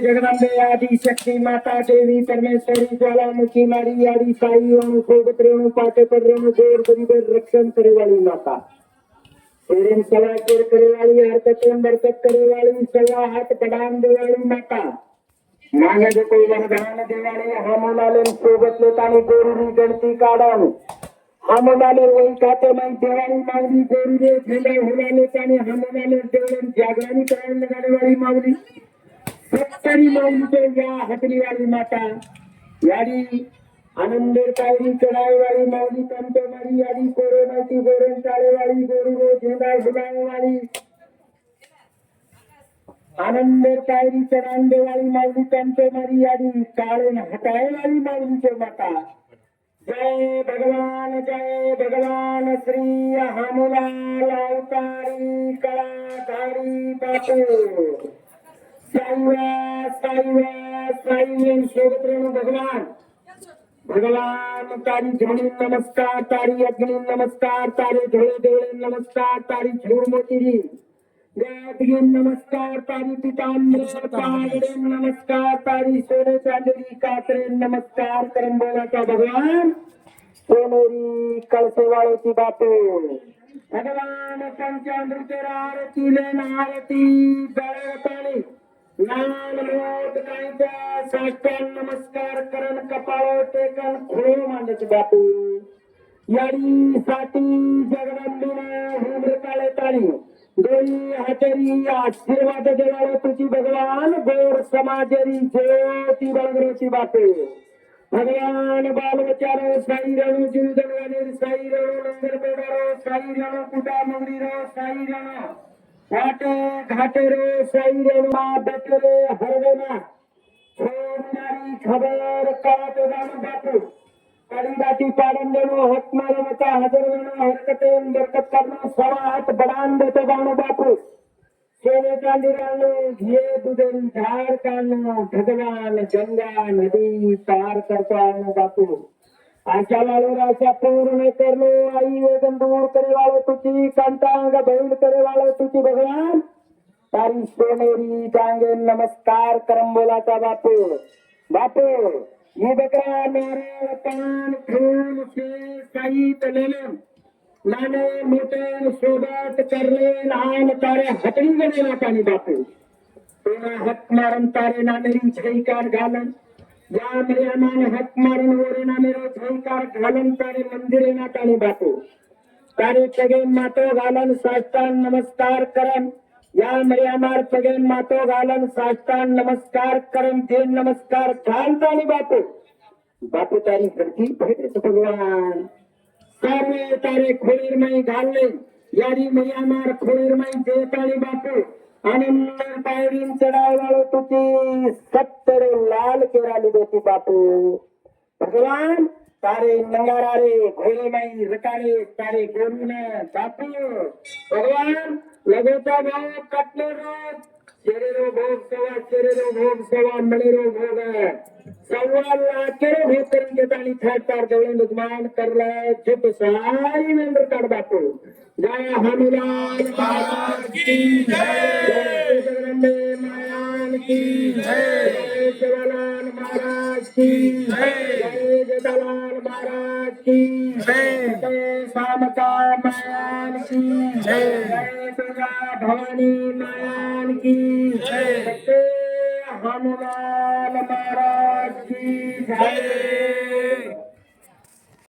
जगदंबे आदि शक्ति माता देवी परमेश्वरी ज्वालामुखी मारी आदि साई रेणु सोबत रेणु पाटे पर रेणु गोर गरीब रक्षण करे वाली माता तेरे सवा केर करे वाली हरकतें बरकत करे वाली सवा हाथ पडान दे वाली माता मांगे जो कोई वरदान दे वाली हमोलाले सोबत लेतानी गोरी गणती काढान हमोलाले वही खाते में देवाली मांगली गोरी रे झेले हुला लेतानी हमोलाले देवलन जागरानी कराने लगाने वाली मांगली सत्तरी माऊलीचे या हटली वाली माता याडी आनंदेर पायरी चढाई वाली माऊली तंतो मारी याडी कोरोनाची गोरण टाळे वाली गोरू गो झेंडा झुलावे वाली आनंदेर पायरी चढांदे वाली माऊली तंतो मारी याडी काळे हटाए वाली माऊलीचे माता जय भगवान श्री हामुलाल अवतारी कलाधारी बापू साईवेन सोबत भगवान तारी झोळी नमस्कार तारी अग्नि नमस्कार तारे झोळे देवळे नमस्कार तारी झूर मोतीरी अग्नि नमस्कार तारी पितांबर पागडे नमस्कार तारी सोने चांदरी कात्रे नमस्कार करंबोलाचा भगवान सोनेरी कळसेवाळोची बापू भगवान पंचामृतेर आरती लेन आरती बेळवतानी नाम लोक कायचा साष्टांग नमस्कार करण कपाळ टेकन खुळो मांडत बापू याडी साठी जगदंबीने हुमर काळे ताळी दोई हातेरी आशीर्वाद देवाळे तुझी भगवान गोर समाजेरी ज्योती बळगरोची बापू भगवान बालवचारो साई रणू जीवदनवानेर साई रणू लंगर पेडारो साई रणू कुटा मंदिरो साई रणू घाटे घाटे रे साई रेणुमा बेटरे हरवेना छोडणारी खबर काळात जाणू बापू कडी बाटी पाडून देणं हक मारू नका हजर देणं हरकते बरकत करणं सवा हात बडान देतो जाणू बापू सोने चांदी राणू घिये दुधेरी झाड काढणं भगवान गंगा नदी पार करतो आणू बापू आशा वाळू आशा पूर्ण करलो आई वेदन दूर करे वाळो तुझी कंटांग बैल करे वाळो तुझी भगवान तारी सोनेरी टांगे नमस्कार करंबोलाचा बापू बापू ये बकरा नारळ पान फूल से साहित लेलं नाने मोठे सोबत करले लहान तारे हटली गेले नातानी बापू तेव्हा हक मारून तारे नानेरी छईकार घालन या मर्यामान हक मारून ओरे नामेरो छईकार घालन तारे मंदिरे नातानी बापू तारे पगे मातो घालन साष्टांग नमस्कार करन या मर्यामार पगे मातो घालन साष्टांग नमस्कार करन ते नमस्कार घालतानी बापू बापू तारी घरती भेट भगवान सारे तारे खोळीरमय घालले यारी मर्यामार खोळीरमय देतानी बापू आनंद पायरीन चढाई वाळो तुझी सत्तर लाल केराली देती बापू भगवान तारे नंगारा रे घोड़े माई रकारे तारे गोरून बापू भगवान लगोचा भाव कटले रोज शेरेरो भोग सवा मलेरो भोग सव्वा लाखेरो भोग करून घेतानी थाटतार जवळ निर्माण करला चुप साई मेंबर काढ बापू जय हनुमान महाराज की जय जगदंबे मायान की जय शिवलाल महाराज की जय जटालाल महाराज की जय शामका मायान की जय दुर्गा भवानी मायान की जय हनुमान महाराज की जय।